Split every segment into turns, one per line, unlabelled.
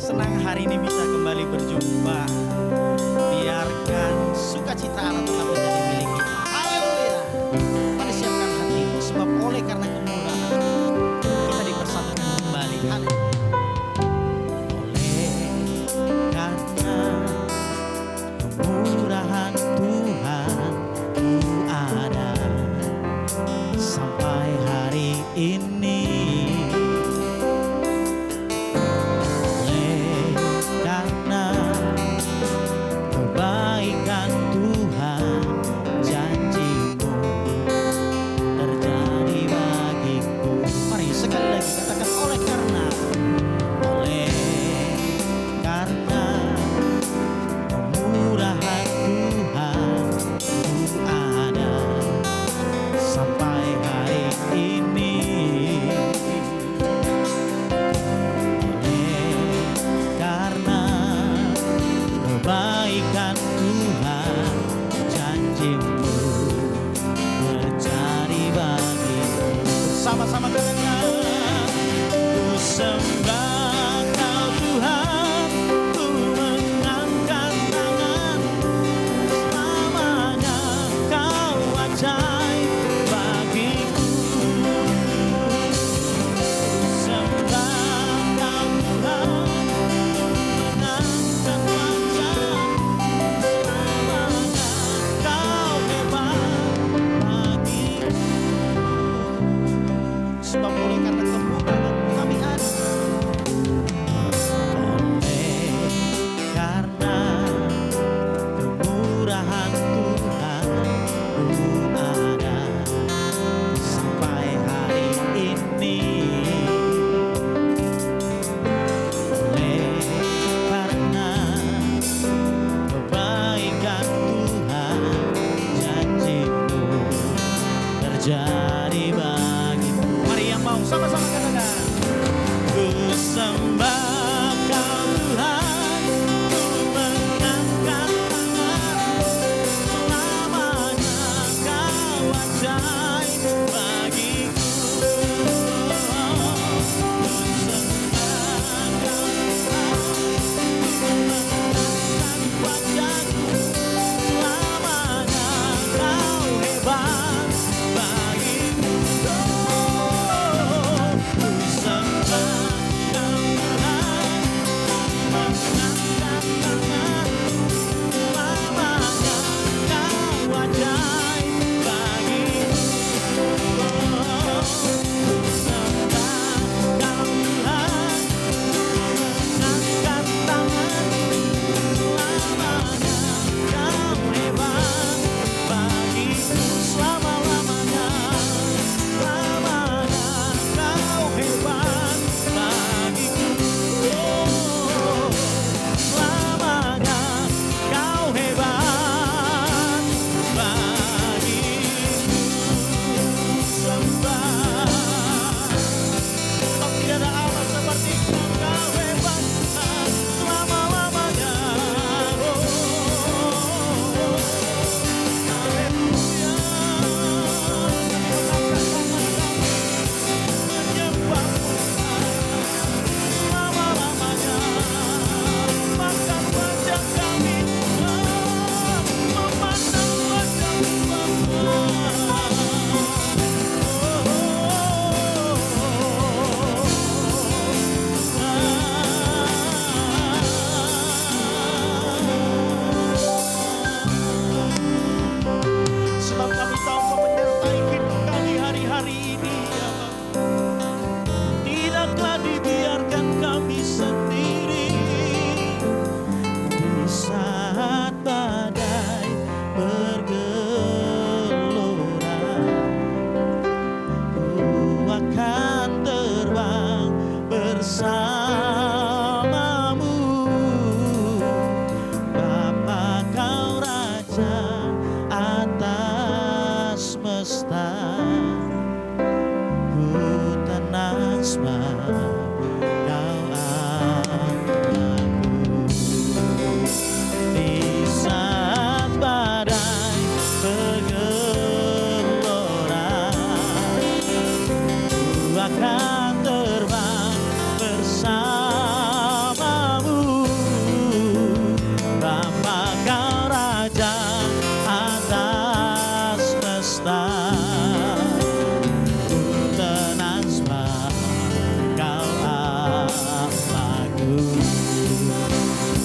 Senang hari ini bisa kembali berjumpa. Biarkan sukacita Allah tetap menjadi milik kita. Haleluya. Mari siapkan hatimu, sebab oleh karena kemurahan kita dipersatukan kembali. Haleluya. Oleh karena kemurahan Tuhan ku ada sampai hari ini. Karena kebaikan Tuhan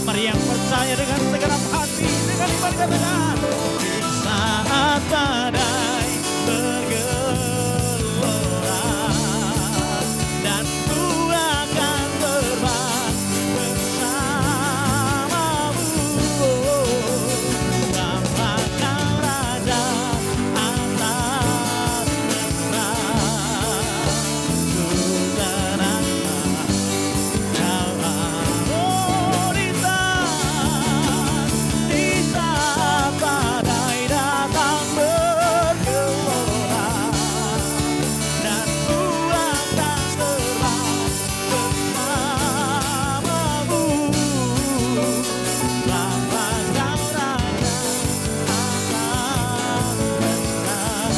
Mari yang percaya dengan segenap hati, dengan iman katakan, di saat badai bergelora dan ku akan terbang bersamamu. Bapa kau Raja atas semesta, ku terangkan kau di saat badai datang bergelora dan ku akan terbang bersamamu. Bapa kau Raja atas semesta,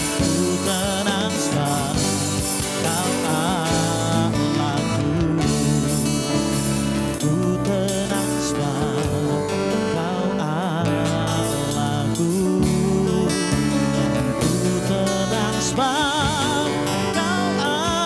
ku tenang sebab kau Allahku. Ku tenang sebab kau Allahku. Ku tenang sebab kau Allahku.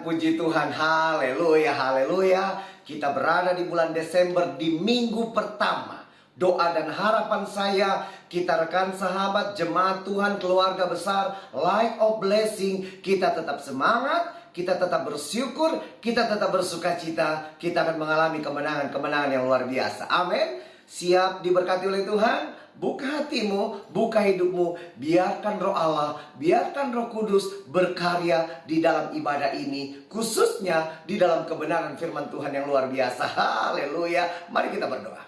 Puji Tuhan, haleluya, haleluya. Kita berada di bulan Desember di minggu pertama. Doa dan harapan saya, kita rekan sahabat, jemaat Tuhan, keluarga besar, Light of Blessing, kita tetap semangat, kita tetap bersyukur, kita tetap bersuka cita, kita akan mengalami kemenangan-kemenangan yang luar biasa. Amin. Siap diberkati oleh Tuhan? Buka hatimu, buka hidupmu, biarkan Roh Allah, biarkan Roh Kudus berkarya di dalam ibadah ini, khususnya di dalam kebenaran firman Tuhan yang luar biasa. Haleluya. Mari kita berdoa.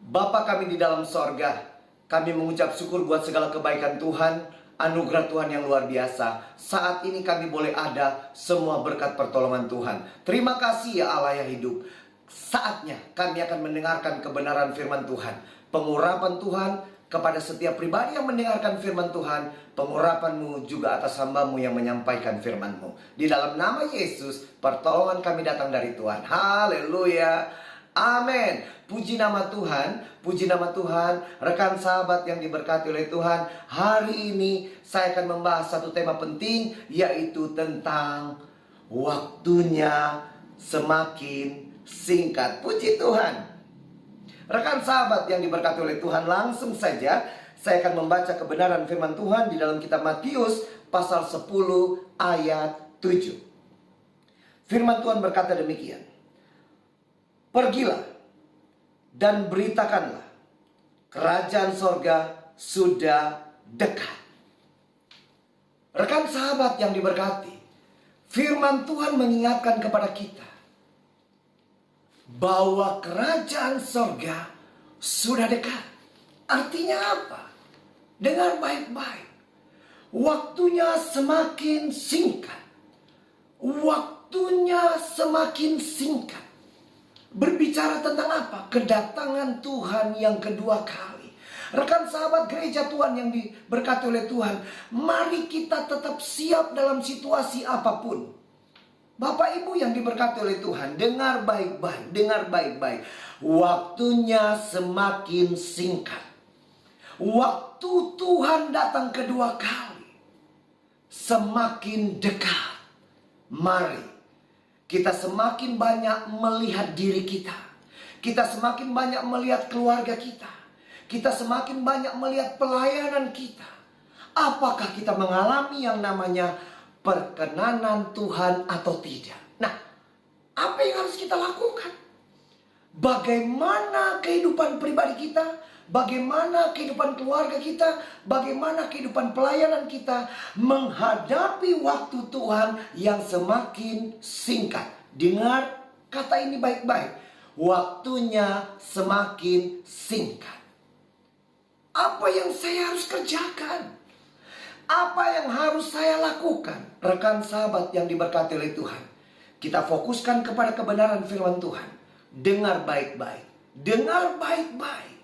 Bapa kami di dalam sorga, kami mengucap syukur buat segala kebaikan Tuhan, anugerah Tuhan yang luar biasa. Saat ini kami boleh ada semua berkat pertolongan Tuhan. Terima kasih ya Allah yang hidup. Saatnya kami akan mendengarkan kebenaran firman Tuhan. Pengurapan Tuhan kepada setiap pribadi yang mendengarkan firman Tuhan. Pengurapan-Mu juga atas hamba-Mu yang menyampaikan firman-Mu. Di dalam nama Yesus, pertolongan kami datang dari Tuhan. Haleluya. Amin. Puji nama Tuhan, puji nama Tuhan. Rekan sahabat yang diberkati oleh Tuhan, hari ini saya akan membahas satu tema penting, yaitu tentang waktunya semakin singkat. Puji Tuhan. Rekan sahabat yang diberkati oleh Tuhan, langsung saja saya akan membaca kebenaran firman Tuhan di dalam kitab Matius pasal 10 ayat 7. Firman Tuhan berkata demikian. Pergilah dan beritakanlah, kerajaan sorga sudah dekat. Rekan sahabat yang diberkati, firman Tuhan mengingatkan kepada kita bahwa kerajaan sorga sudah dekat. Artinya apa? Dengar baik-baik. Waktunya semakin singkat. Waktunya semakin singkat. Berbicara tentang apa? Kedatangan Tuhan yang kedua kali. Rekan sahabat gereja Tuhan yang diberkati oleh Tuhan, mari kita tetap siap dalam situasi apapun. Bapak Ibu yang diberkati oleh Tuhan, dengar baik-baik, dengar baik-baik. Waktunya semakin singkat. Waktu Tuhan datang kedua kali semakin dekat. Mari kita semakin banyak melihat diri kita. Kita semakin banyak melihat keluarga kita. Kita semakin banyak melihat pelayanan kita. Apakah kita mengalami yang namanya perkenanan Tuhan atau tidak? Nah, apa yang harus kita lakukan? Bagaimana kehidupan pribadi kita? Bagaimana kehidupan keluarga kita? Bagaimana kehidupan pelayanan kita menghadapi waktu Tuhan yang semakin singkat? Dengar kata ini baik-baik. Waktunya semakin singkat. Apa yang saya harus kerjakan? Apa yang harus saya lakukan? Rekan sahabat yang diberkati oleh Tuhan, kita fokuskan kepada kebenaran firman Tuhan. Dengar baik-baik. Dengar baik-baik.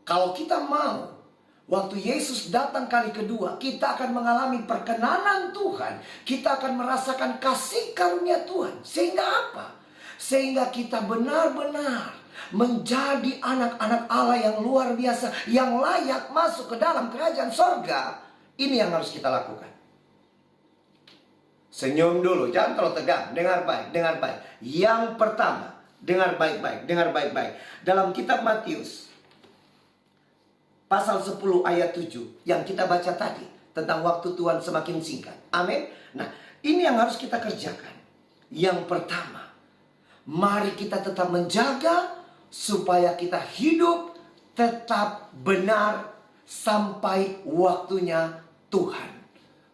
Kalau kita mau, waktu Yesus datang kali kedua, kita akan mengalami perkenanan Tuhan. Kita akan merasakan kasih karunia Tuhan. Sehingga apa? Sehingga kita benar-benar menjadi anak-anak Allah yang luar biasa, yang layak masuk ke dalam kerajaan sorga. Ini yang harus kita lakukan. Senyum dulu, jangan terlalu tegang. Dengar baik, dengar baik. Yang pertama, dengar baik-baik, dengar baik-baik. Dalam kitab Matius pasal 10 ayat 7 yang kita baca tadi, tentang waktu Tuhan semakin singkat. Amin. Nah, ini yang harus kita kerjakan. Yang pertama, mari kita tetap menjaga supaya kita hidup tetap benar sampai waktunya Tuhan.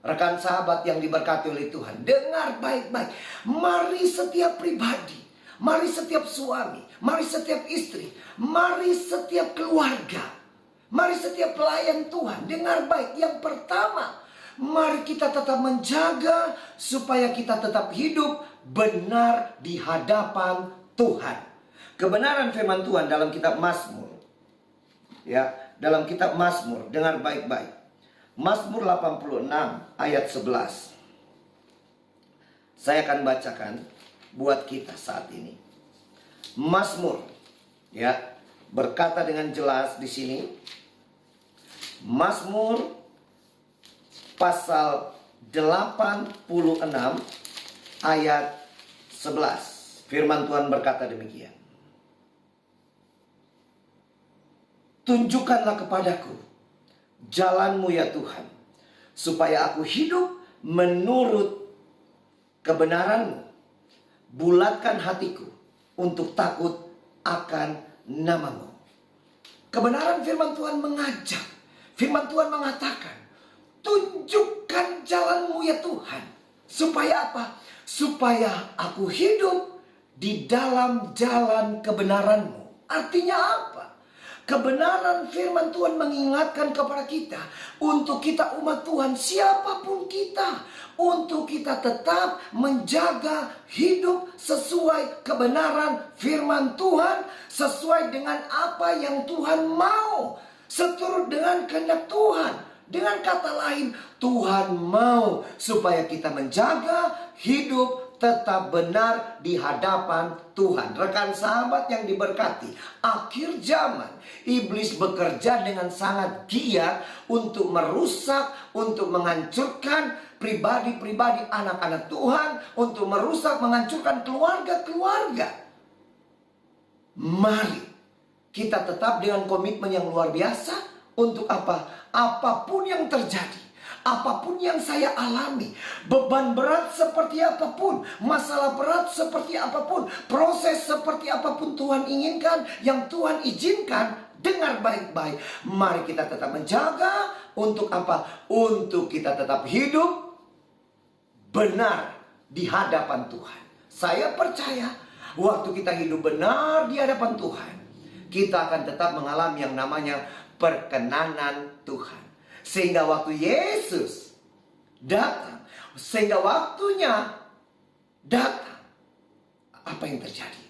Rekan sahabat yang diberkati oleh Tuhan, dengar baik-baik. Mari setiap pribadi, mari setiap suami, mari setiap istri, mari setiap keluarga, mari setiap pelayan Tuhan, dengar baik. Yang pertama, mari kita tetap menjaga supaya kita tetap hidup benar di hadapan Tuhan. Kebenaran firman Tuhan dalam kitab Mazmur. Ya, dalam kitab Mazmur, dengar baik-baik. Mazmur 86 ayat 11. Saya akan bacakan buat kita saat ini. Mazmur, ya, berkata dengan jelas di sini. Mazmur pasal 86 ayat 11. Firman Tuhan berkata demikian. Tunjukkanlah kepadaku jalan-Mu ya Tuhan, supaya aku hidup menurut kebenaran-Mu. Bulatkan hatiku untuk takut akan nama-Mu. Kebenaran firman Tuhan mengajak. Firman Tuhan mengatakan, tunjukkan jalan-Mu ya Tuhan. Supaya apa? Supaya aku hidup di dalam jalan kebenaran-Mu. Artinya apa? Kebenaran firman Tuhan mengingatkan kepada kita, untuk kita umat Tuhan, siapapun kita, untuk kita tetap menjaga hidup sesuai kebenaran firman Tuhan, sesuai dengan apa yang Tuhan mau, seturut dengan kehendak Tuhan. Dengan kata lain, Tuhan mau supaya kita menjaga hidup tetap benar di hadapan Tuhan. Rekan sahabat yang diberkati, akhir zaman iblis bekerja dengan sangat giat untuk merusak, untuk menghancurkan pribadi-pribadi anak-anak Tuhan, untuk merusak, menghancurkan keluarga-keluarga. Mari kita tetap dengan komitmen yang luar biasa. Untuk apa? Apapun yang terjadi, apapun yang saya alami, beban berat seperti apapun, masalah berat seperti apapun, proses seperti apapun Tuhan inginkan, yang Tuhan izinkan, dengar baik-baik. Mari kita tetap menjaga. Untuk apa? Untuk kita tetap hidup benar di hadapan Tuhan. Saya percaya waktu kita hidup benar di hadapan Tuhan, kita akan tetap mengalami yang namanya perkenanan Tuhan. Sehingga waktu Yesus datang, sehingga waktunya datang, apa yang terjadi?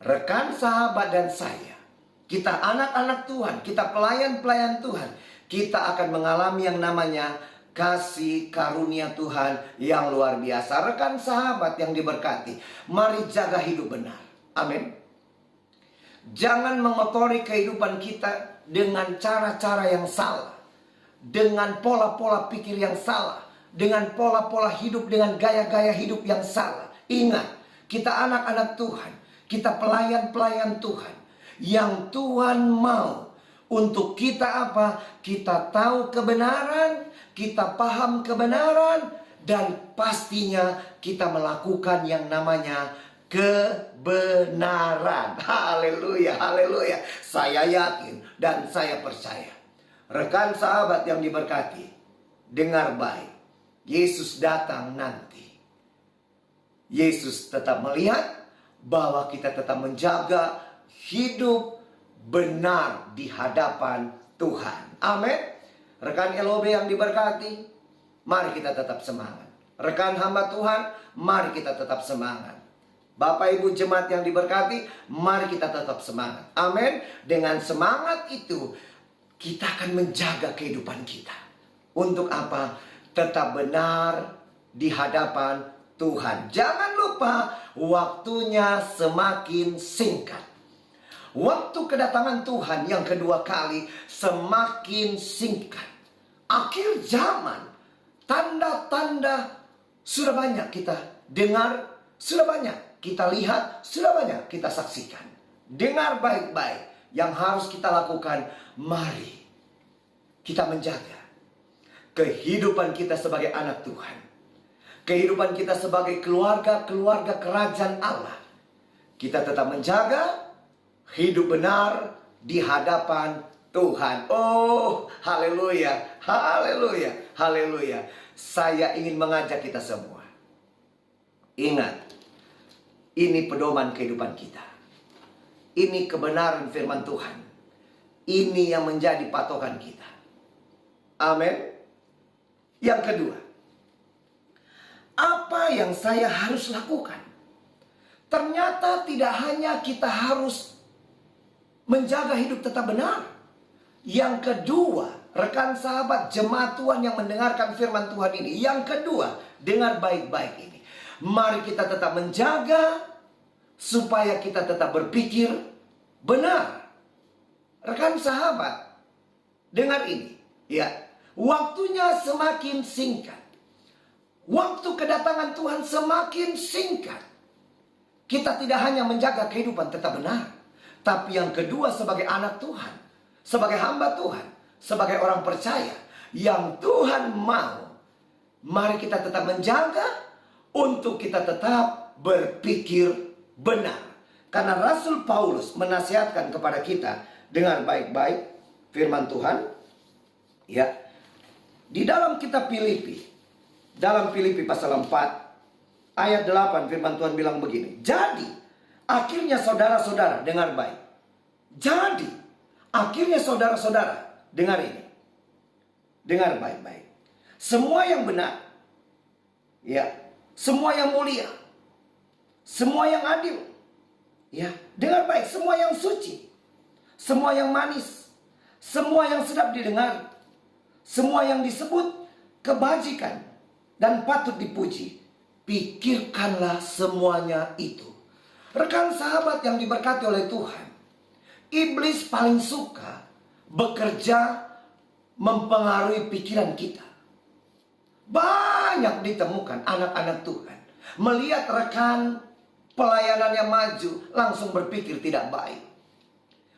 Rekan sahabat dan saya, kita anak-anak Tuhan, kita pelayan-pelayan Tuhan, kita akan mengalami yang namanya kasih karunia Tuhan yang luar biasa. Rekan sahabat yang diberkati, mari jaga hidup benar. Amin. Jangan mengotori kehidupan kita dengan cara-cara yang salah, dengan pola-pola pikir yang salah, dengan pola-pola hidup, dengan gaya-gaya hidup yang salah. Ingat, kita anak-anak Tuhan, kita pelayan-pelayan Tuhan, yang Tuhan mau untuk kita apa? Kita tahu kebenaran, kita paham kebenaran, dan pastinya kita melakukan yang namanya kebenaran. Haleluya, haleluya. Saya yakin dan saya percaya, rekan sahabat yang diberkati, dengar baik. Yesus datang nanti. Yesus tetap melihat bahwa kita tetap menjaga hidup benar di hadapan Tuhan. Amin. Rekan LOB yang diberkati, mari kita tetap semangat. Rekan hamba Tuhan, mari kita tetap semangat. Bapak Ibu jemaat yang diberkati, mari kita tetap semangat. Amin. Dengan semangat itu, kita akan menjaga kehidupan kita. Untuk apa? Tetap benar di hadapan Tuhan. Jangan lupa, waktunya semakin singkat. Waktu kedatangan Tuhan yang kedua kali semakin singkat. Akhir zaman, tanda-tanda sudah banyak kita dengar, sudah banyak kita lihat, sudah banyak kita saksikan. Dengar baik-baik yang harus kita lakukan. Mari kita menjaga kehidupan kita sebagai anak Tuhan, kehidupan kita sebagai keluarga kerajaan Allah. Kita tetap menjaga hidup benar di hadapan Tuhan. Oh, haleluya, haleluya, haleluya. Saya ingin mengajak kita semua. Ingat, ini pedoman kehidupan kita. Ini kebenaran firman Tuhan. Ini yang menjadi patokan kita. Amin. Yang kedua, apa yang saya harus lakukan? Ternyata tidak hanya kita harus menjaga hidup tetap benar. Yang kedua, rekan sahabat jemaat Tuhan yang mendengarkan firman Tuhan ini. Yang kedua, dengar baik-baik ini. Mari kita tetap menjaga supaya kita tetap berpikir benar. Rekan sahabat, dengar ini. Ya, waktunya semakin singkat. Waktu kedatangan Tuhan semakin singkat. Kita tidak hanya menjaga kehidupan tetap benar, tapi yang kedua sebagai anak Tuhan, sebagai hamba Tuhan, sebagai orang percaya yang Tuhan mau, mari kita tetap menjaga untuk kita tetap berpikir benar. Karena Rasul Paulus menasihatkan kepada kita dengan baik-baik firman Tuhan. Ya, di dalam kitab Filipi, dalam Filipi pasal 4 ayat 8 firman Tuhan bilang begini. Jadi, akhirnya saudara-saudara, dengar baik. Jadi, akhirnya saudara-saudara, dengar ini. Dengar baik-baik. Semua yang benar, ya, semua yang mulia, semua yang adil, ya, dengar baik, semua yang suci, semua yang manis, semua yang sedap didengar, semua yang disebut kebajikan dan patut dipuji, pikirkanlah semuanya itu. Rekan sahabat yang diberkati oleh Tuhan, iblis paling suka bekerja mempengaruhi pikiran kita. Banyak ditemukan anak-anak Tuhan melihat rekan pelayanannya maju langsung berpikir tidak baik.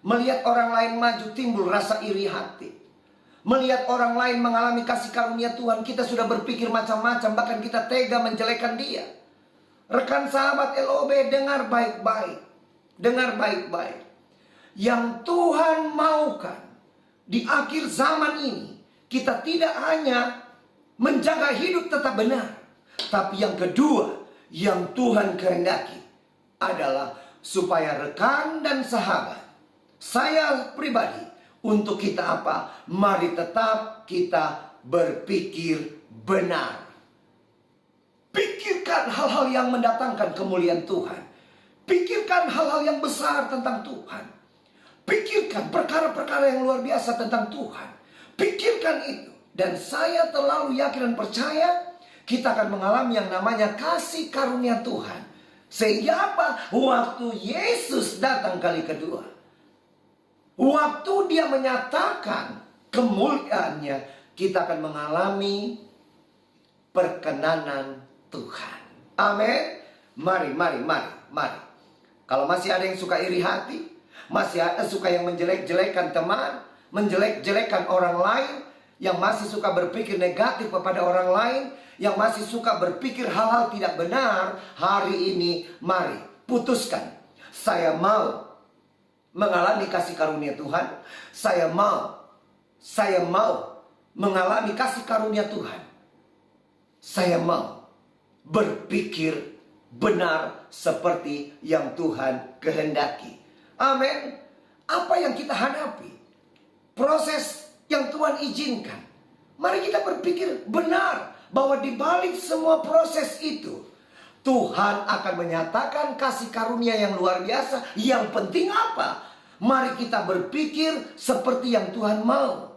Melihat orang lain maju timbul rasa iri hati. Melihat orang lain mengalami kasih karunia Tuhan, kita sudah berpikir macam-macam, bahkan kita tega menjelekkan dia. Rekan sahabat LOB, dengar baik-baik. Dengar baik-baik. Yang Tuhan maukan di akhir zaman ini, kita tidak hanya menjaga hidup tetap benar, tapi yang kedua yang Tuhan kehendaki adalah supaya rekan dan sahabat, saya pribadi, untuk kita apa? Mari tetap kita berpikir benar. Pikirkan hal-hal yang mendatangkan kemuliaan Tuhan. Pikirkan hal-hal yang besar tentang Tuhan. Pikirkan perkara-perkara yang luar biasa tentang Tuhan. Pikirkan itu. Dan saya terlalu yakin dan percaya kita akan mengalami yang namanya kasih karunia Tuhan. Sehingga apa? Waktu Yesus datang kali kedua, waktu dia menyatakan kemuliaannya, kita akan mengalami perkenanan Tuhan. Amin. Mari. Kalau masih ada yang suka iri hati, masih ada suka yang menjelek-jelekan teman, menjelek-jelekan orang lain, yang masih suka berpikir negatif kepada orang lain, yang masih suka berpikir hal-hal tidak benar, hari ini mari putuskan. Saya mau mengalami kasih karunia Tuhan. Saya mau mengalami kasih karunia Tuhan. Saya mau berpikir benar seperti yang Tuhan kehendaki. Amin. Apa yang kita hadapi, proses yang Tuhan izinkan, mari kita berpikir benar bahwa di balik semua proses itu, Tuhan akan menyatakan kasih karunia yang luar biasa. Yang penting apa? Mari kita berpikir seperti yang Tuhan mau.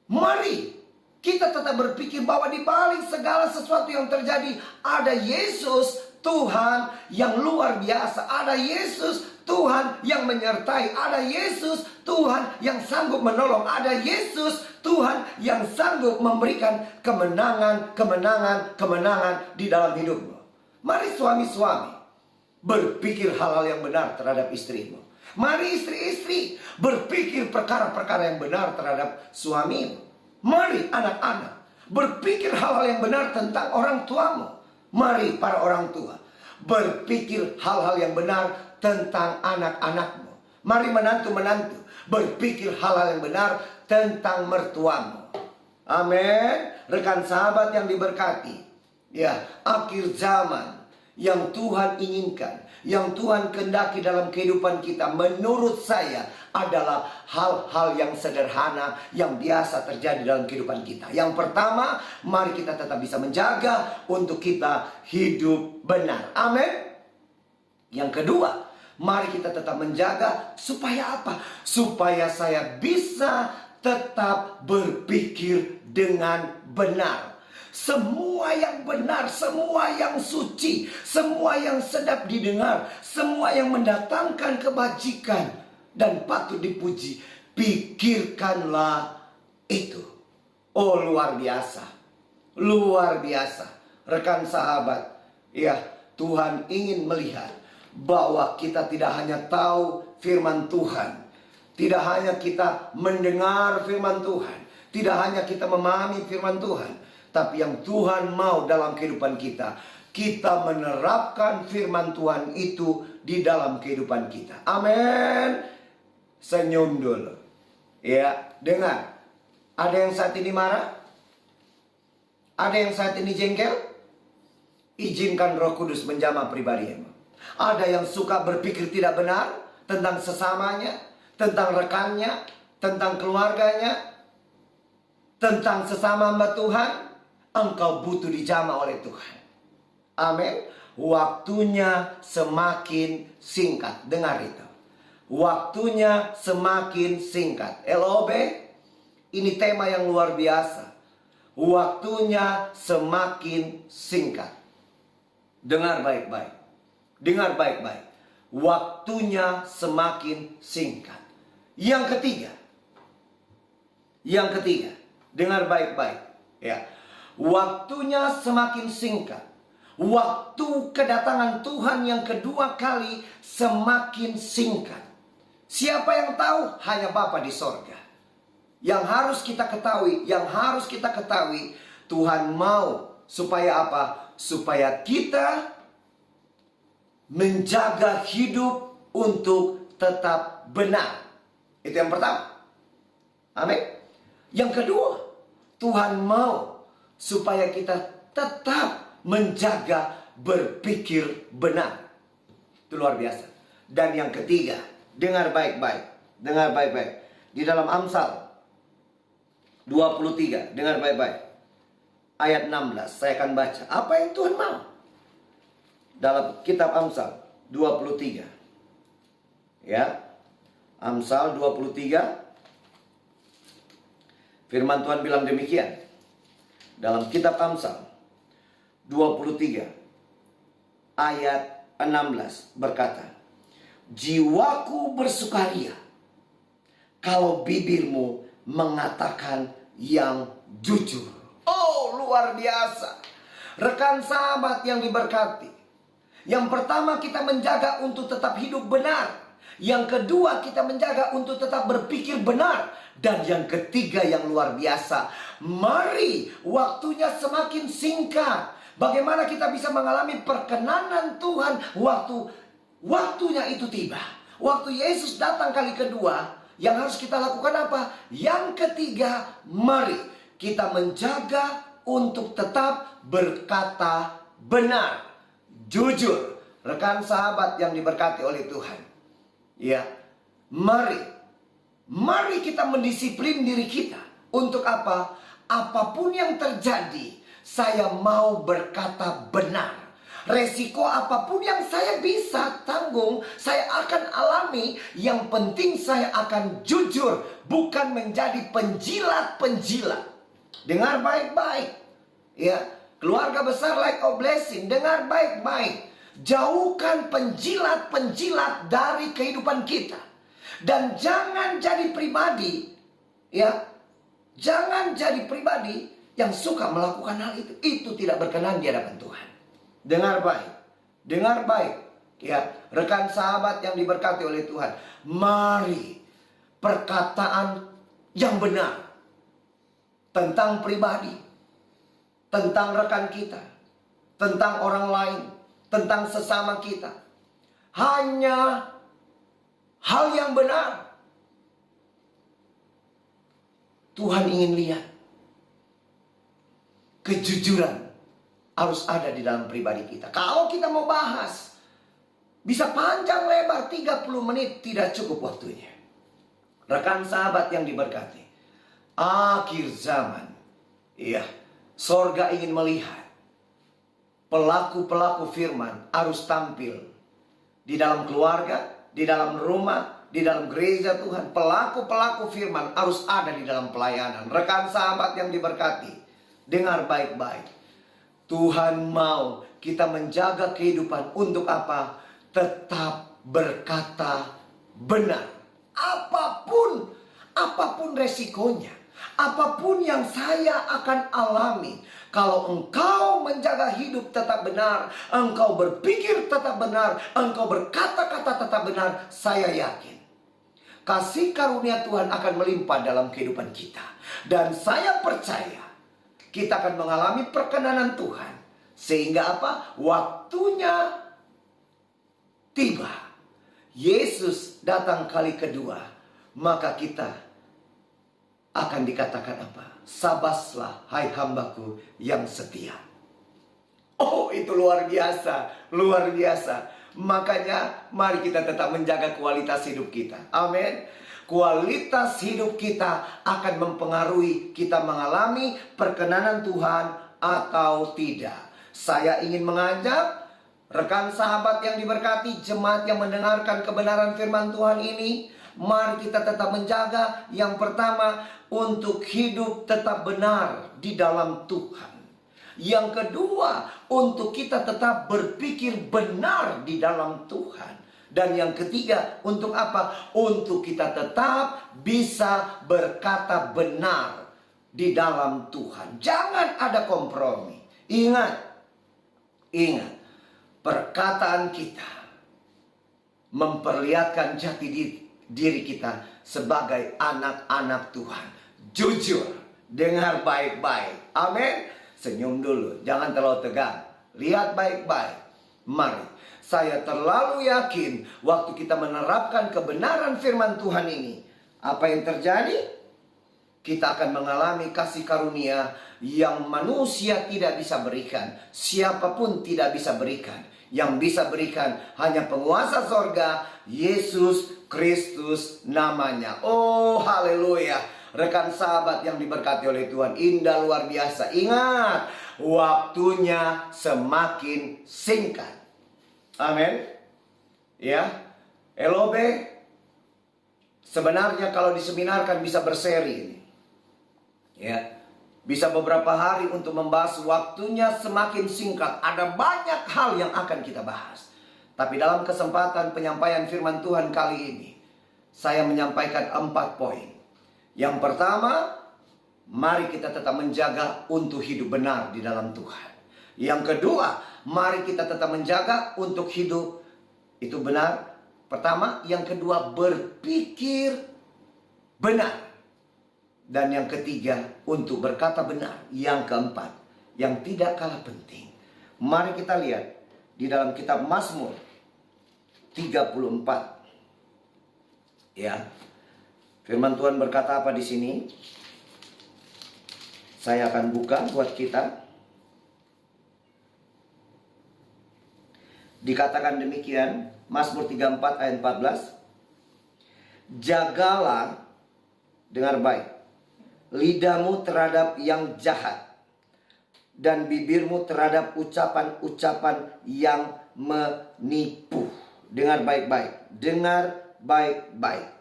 Mari kita tetap berpikir bahwa di balik segala sesuatu yang terjadi, ada Yesus Tuhan yang luar biasa. Ada Yesus Tuhan yang menyertai. Ada Yesus, Tuhan yang sanggup menolong. Ada Yesus, Tuhan yang sanggup memberikan kemenangan, kemenangan, kemenangan di dalam hidupmu. Mari suami-suami berpikir hal-hal yang benar terhadap istrimu. Mari istri-istri berpikir perkara-perkara yang benar terhadap suamimu. Mari anak-anak berpikir hal-hal yang benar tentang orang tuamu. Mari para orang tua berpikir hal-hal yang benar tentang anak-anakmu. Mari menantu-menantu berpikir hal-hal yang benar tentang mertuamu. Amin. Rekan sahabat yang diberkati, ya, akhir zaman yang Tuhan inginkan, yang Tuhan kehendaki dalam kehidupan kita, menurut saya adalah hal-hal yang sederhana yang biasa terjadi dalam kehidupan kita. Yang pertama, mari kita tetap bisa menjaga untuk kita hidup benar. Amin. Yang kedua, mari kita tetap menjaga supaya apa? Supaya saya bisa tetap berpikir dengan benar. Semua yang benar, semua yang suci, semua yang sedap didengar, semua yang mendatangkan kebajikan dan patut dipuji, pikirkanlah itu. Oh, luar biasa. Luar biasa. Rekan sahabat, ya, Tuhan ingin melihat bahwa kita tidak hanya tahu firman Tuhan, tidak hanya kita mendengar firman Tuhan, tidak hanya kita memahami firman Tuhan, tapi yang Tuhan mau dalam kehidupan kita, kita menerapkan firman Tuhan itu di dalam kehidupan kita. Amin. Senyum dulu. Ya, dengar. Ada yang saat ini marah? Ada yang saat ini jengkel? Izinkan Roh Kudus menjamah pribadimu. Ada yang suka berpikir tidak benar tentang sesamanya, tentang rekannya, tentang keluarganya, tentang sesama hamba Tuhan. Engkau butuh dijamah oleh Tuhan. Amin. Waktunya semakin singkat. Dengar itu. Waktunya semakin singkat. LOB, ini tema yang luar biasa. Waktunya semakin singkat. Dengar baik-baik. Dengar baik-baik. Waktunya semakin singkat. Yang ketiga. Yang ketiga. Dengar baik-baik. Ya. Waktunya semakin singkat. Waktu kedatangan Tuhan yang kedua kali semakin singkat. Siapa yang tahu? Hanya Bapa di sorga. Yang harus kita ketahui, Tuhan mau supaya apa? Supaya kita menjaga hidup untuk tetap benar. Itu yang pertama. Amin. Yang kedua, Tuhan mau supaya kita tetap menjaga berpikir benar. Itu luar biasa. Dan yang ketiga, dengar baik-baik. Dengar baik-baik. Di dalam Amsal 23, dengar baik-baik. Ayat 16, saya akan baca. Apa yang Tuhan mau? Dalam kitab Amsal 23. Ya. Amsal 23. Firman Tuhan bilang demikian. Dalam kitab Amsal 23 ayat 16 berkata, jiwaku bersukaria kalau bibirmu mengatakan yang jujur. Oh, luar biasa. Rekan sahabat yang diberkati. Yang pertama, kita menjaga untuk tetap hidup benar. Yang kedua, kita menjaga untuk tetap berpikir benar. Dan yang ketiga yang luar biasa, mari waktunya semakin singkat. Bagaimana kita bisa mengalami perkenanan Tuhan waktunya itu tiba. Waktu Yesus datang kali kedua, yang harus kita lakukan apa? Yang ketiga, mari kita menjaga untuk tetap berkata benar, jujur. Rekan sahabat yang diberkati oleh Tuhan, ya, mari kita mendisiplin diri kita. Untuk apa? Apapun yang terjadi, saya mau berkata benar. Resiko apapun yang saya bisa tanggung, saya akan alami. Yang penting saya akan jujur, bukan menjadi penjilat-penjilat. Dengar baik-baik. Ya, keluarga besar Light of Blessing, dengar baik-baik. Jauhkan penjilat-penjilat dari kehidupan kita. Dan jangan jadi pribadi, ya, jangan jadi pribadi yang suka melakukan hal itu. Itu tidak berkenan di hadapan Tuhan. Dengar baik, dengar baik, ya, rekan sahabat yang diberkati oleh Tuhan. Mari perkataan yang benar tentang pribadi, tentang rekan kita, tentang orang lain, tentang sesama kita, hanya hal yang benar. Tuhan ingin lihat kejujuran harus ada di dalam pribadi kita. Kalau kita mau bahas, bisa panjang lebar 30 menit tidak cukup waktunya. Rekan sahabat yang diberkati, akhir zaman, iya, sorga ingin melihat pelaku-pelaku firman harus tampil di dalam keluarga, di dalam rumah, di dalam gereja Tuhan. Pelaku-pelaku firman harus ada di dalam pelayanan. Rekan sahabat yang diberkati, dengar baik-baik. Tuhan mau kita menjaga kehidupan untuk apa? Tetap berkata benar. Apapun resikonya, apapun yang saya akan alami, kalau engkau menjaga hidup tetap benar, engkau berpikir tetap benar, engkau berkata-kata tetap benar, saya yakin kasih karunia Tuhan akan melimpah dalam kehidupan kita. Dan saya percaya kita akan mengalami perkenanan Tuhan. Sehingga apa? Waktunya tiba. Yesus datang kali kedua. Maka kita akan dikatakan apa? Sabaslah hai hambaku yang setia. Oh, itu luar biasa. Luar biasa. Makanya mari kita tetap menjaga kualitas hidup kita. Amin. Kualitas hidup kita akan mempengaruhi kita mengalami perkenanan Tuhan atau tidak. Saya ingin mengajak rekan sahabat yang diberkati, jemaat yang mendengarkan kebenaran firman Tuhan ini, mari kita tetap menjaga yang pertama untuk hidup tetap benar di dalam Tuhan. Yang kedua, untuk kita tetap berpikir benar di dalam Tuhan. Dan yang ketiga, untuk apa? Untuk kita tetap bisa berkata benar di dalam Tuhan. Jangan ada kompromi. Ingat, perkataan kita memperlihatkan jati diri kita sebagai anak-anak Tuhan. Jujur, dengar baik-baik. Amin. Senyum dulu, jangan terlalu tegang. Lihat baik-baik. Mari, saya terlalu yakin waktu kita menerapkan kebenaran firman Tuhan ini, apa yang terjadi? Kita akan mengalami kasih karunia yang manusia tidak bisa berikan. Siapapun tidak bisa berikan. Yang bisa berikan hanya penguasa sorga, Yesus Kristus namanya. Oh, haleluya. Rekan sahabat yang diberkati oleh Tuhan, indah luar biasa. Ingat, waktunya semakin singkat. Amin. Ya, LOB sebenarnya kalau diseminarkan bisa berseri ini. Ya, bisa beberapa hari untuk membahas. Waktunya semakin singkat. Ada banyak hal yang akan kita bahas. Tapi dalam kesempatan penyampaian firman Tuhan kali ini, saya menyampaikan 4 poin. Yang pertama, mari kita tetap menjaga untuk hidup benar di dalam Tuhan. Yang kedua, mari kita tetap menjaga untuk hidup itu benar. Pertama, yang kedua, berpikir benar. Dan yang ketiga, untuk berkata benar. Yang keempat, yang tidak kalah penting, mari kita lihat di dalam kitab Mazmur 34. Ya. Firman Tuhan berkata apa di sini? Saya akan buka buat kita. Dikatakan demikian, Mazmur 34 ayat 14. Jagalah, dengar baik, lidahmu terhadap yang jahat, dan bibirmu terhadap ucapan-ucapan yang menipu. Dengar baik-baik, dengar baik-baik.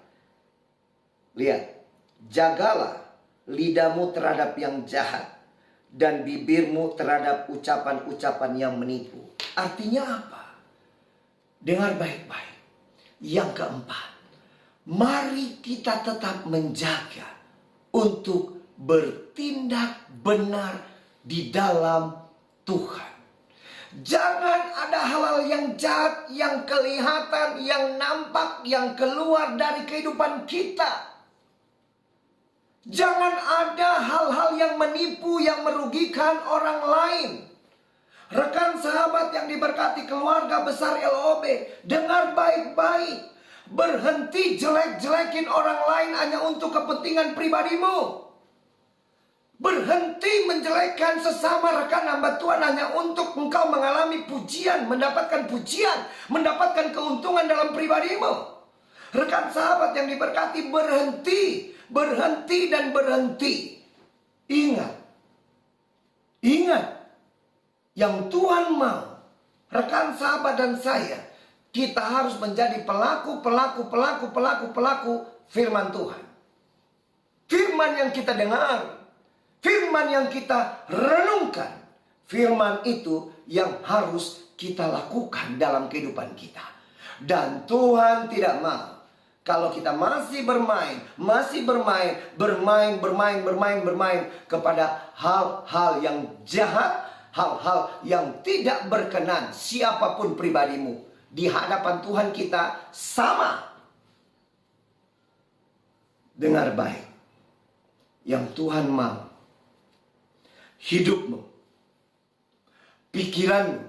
Lihat, jagalah lidahmu terhadap yang jahat, dan bibirmu terhadap ucapan-ucapan yang menipu. Artinya apa? Dengar baik-baik. Yang keempat, mari kita tetap menjaga untuk bertindak benar di dalam Tuhan. Jangan ada hal-hal yang jahat, yang kelihatan, yang nampak, yang keluar dari kehidupan kita. Jangan ada hal-hal yang menipu, yang merugikan orang lain. Rekan sahabat yang diberkati keluarga besar LOB, dengar baik-baik. Berhenti jelek-jelekin orang lain hanya untuk kepentingan pribadimu. Berhenti menjelekkan sesama rekan hamba Tuhan hanya untuk engkau mengalami pujian, mendapatkan pujian, mendapatkan keuntungan dalam pribadimu. Rekan sahabat yang diberkati, berhenti, berhenti dan berhenti. Ingat. Yang Tuhan mau, rekan sahabat dan saya, kita harus menjadi pelaku firman Tuhan. Firman yang kita dengar, firman yang kita renungkan, firman itu yang harus kita lakukan dalam kehidupan kita. Dan Tuhan tidak mau kalau kita masih bermain kepada hal-hal yang jahat, hal-hal yang tidak berkenan siapapun pribadimu. Di hadapan Tuhan kita sama. Dengar baik. Yang Tuhan mau, hidupmu, pikiranmu,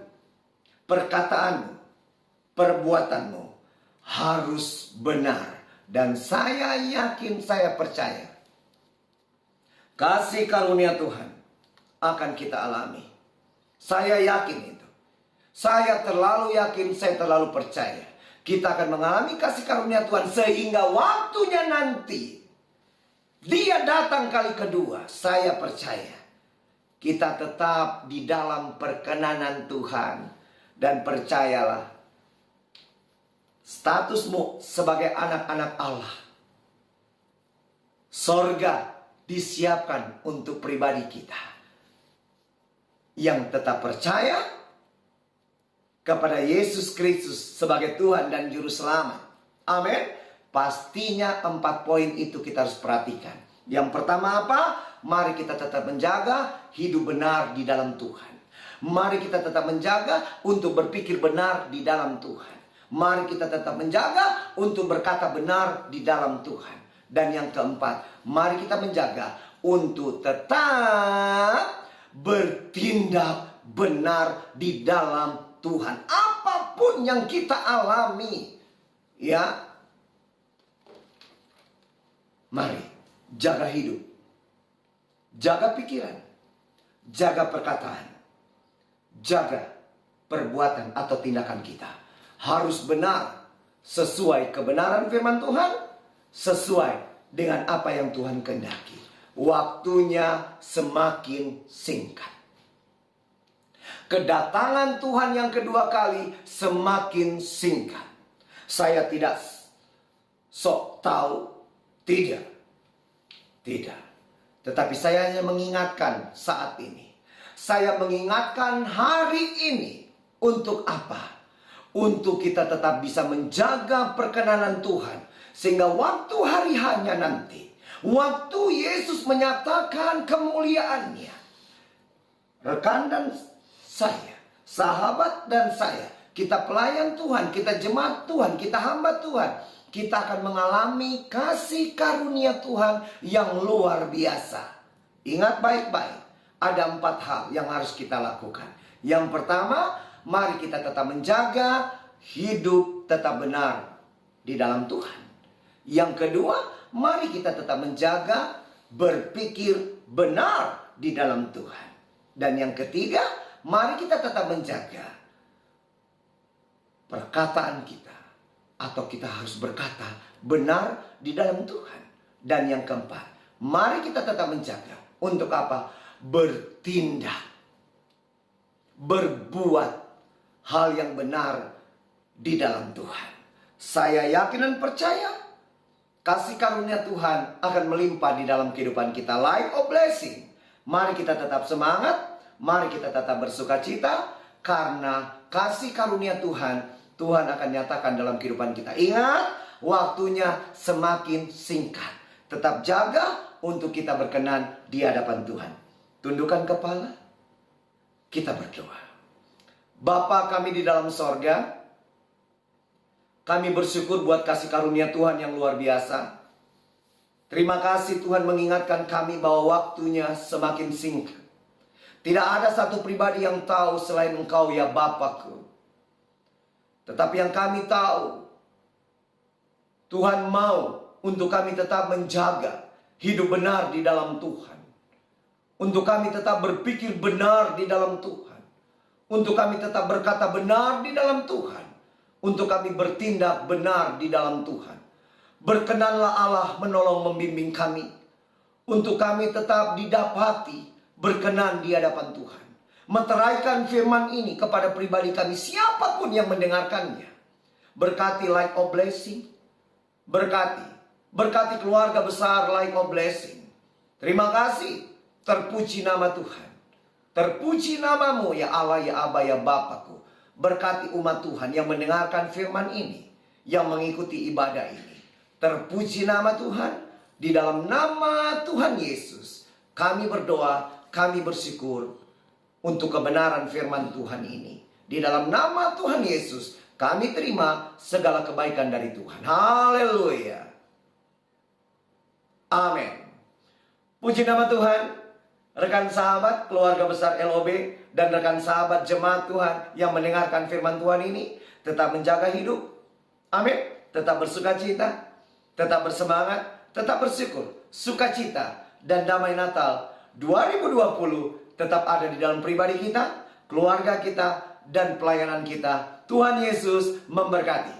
perkataanmu, perbuatanmu harus benar. Dan saya yakin, saya percaya, kasih karunia Tuhan akan kita alami. Saya yakin itu. Saya terlalu yakin, saya terlalu percaya. Kita akan mengalami kasih karunia Tuhan sehingga waktunya nanti Dia datang kali kedua. Saya percaya kita tetap di dalam perkenanan Tuhan. Dan percayalah, statusmu sebagai anak-anak Allah, sorga disiapkan untuk pribadi kita yang tetap percaya kepada Yesus Kristus sebagai Tuhan dan Juru Selamat. Amin. Pastinya 4 poin itu kita harus perhatikan. Yang pertama apa? Mari kita tetap menjaga hidup benar di dalam Tuhan. Mari kita tetap menjaga untuk berpikir benar di dalam Tuhan. Mari kita tetap menjaga untuk berkata benar di dalam Tuhan. Dan yang keempat, mari kita menjaga untuk tetap bertindak benar di dalam Tuhan. Apapun yang kita alami, ya, mari jaga hidup, jaga pikiran, jaga perkataan, jaga perbuatan atau tindakan kita. Harus benar sesuai kebenaran firman Tuhan, sesuai dengan apa yang Tuhan kehendaki. Waktunya semakin singkat. Kedatangan Tuhan yang kedua kali semakin singkat. Saya tidak sok tahu, tidak. Tetapi saya hanya mengingatkan saat ini. Saya mengingatkan hari ini. Untuk apa? Untuk kita tetap bisa menjaga perkenanan Tuhan. Sehingga waktu hari hanya nanti, waktu Yesus menyatakan kemuliaannya, rekan dan saya, sahabat dan saya, kita pelayan Tuhan, kita jemaat Tuhan, kita hamba Tuhan, kita akan mengalami kasih karunia Tuhan yang luar biasa. Ingat baik-baik, ada 4 hal yang harus kita lakukan. Yang pertama, mari kita tetap menjaga hidup tetap benar di dalam Tuhan. Yang kedua, mari kita tetap menjaga berpikir benar di dalam Tuhan. Dan yang ketiga, mari kita tetap menjaga perkataan kita, atau kita harus berkata benar di dalam Tuhan. Dan yang keempat, mari kita tetap menjaga untuk apa? Bertindak, berbuat hal yang benar di dalam Tuhan. Saya yakin dan percaya kasih karunia Tuhan akan melimpah di dalam kehidupan kita. Life of blessing. Mari kita tetap semangat. Mari kita tetap bersuka cita. Karena kasih karunia Tuhan Tuhan akan nyatakan dalam kehidupan kita. Ingat, waktunya semakin singkat. Tetap jaga untuk kita berkenan di hadapan Tuhan. Tundukkan kepala, kita berdoa. Bapa kami di dalam sorga, kami bersyukur buat kasih karunia Tuhan yang luar biasa. Terima kasih Tuhan mengingatkan kami bahwa waktunya semakin singkat. Tidak ada satu pribadi yang tahu selain Engkau ya Bapakku. Tetapi yang kami tahu, Tuhan mau untuk kami tetap menjaga hidup benar di dalam Tuhan. Untuk kami tetap berpikir benar di dalam Tuhan. Untuk kami tetap berkata benar di dalam Tuhan. Untuk kami bertindak benar di dalam Tuhan. Berkenanlah Allah menolong membimbing kami. Untuk kami tetap didapati berkenan di hadapan Tuhan. Meteraikan firman ini kepada pribadi kami, siapapun yang mendengarkannya. Berkati Light of Blessing. Berkati keluarga besar Light of Blessing. Terima kasih. Terpuji nama Tuhan. Terpuji namamu ya Allah, ya Aba, ya Bapakku. Berkati umat Tuhan yang mendengarkan firman ini, yang mengikuti ibadah ini. Terpuji nama Tuhan. Di dalam nama Tuhan Yesus kami berdoa, kami bersyukur untuk kebenaran firman Tuhan ini. Di dalam nama Tuhan Yesus kami terima segala kebaikan dari Tuhan. Haleluya. Amin. Puji nama Tuhan. Rekan sahabat, keluarga besar LOB, dan rekan sahabat jemaat Tuhan yang mendengarkan firman Tuhan ini, tetap menjaga hidup. Amin. Tetap bersukacita, tetap bersemangat, tetap bersyukur. Sukacita dan damai Natal 2020 tetap ada di dalam pribadi kita, keluarga kita, dan pelayanan kita. Tuhan Yesus memberkati.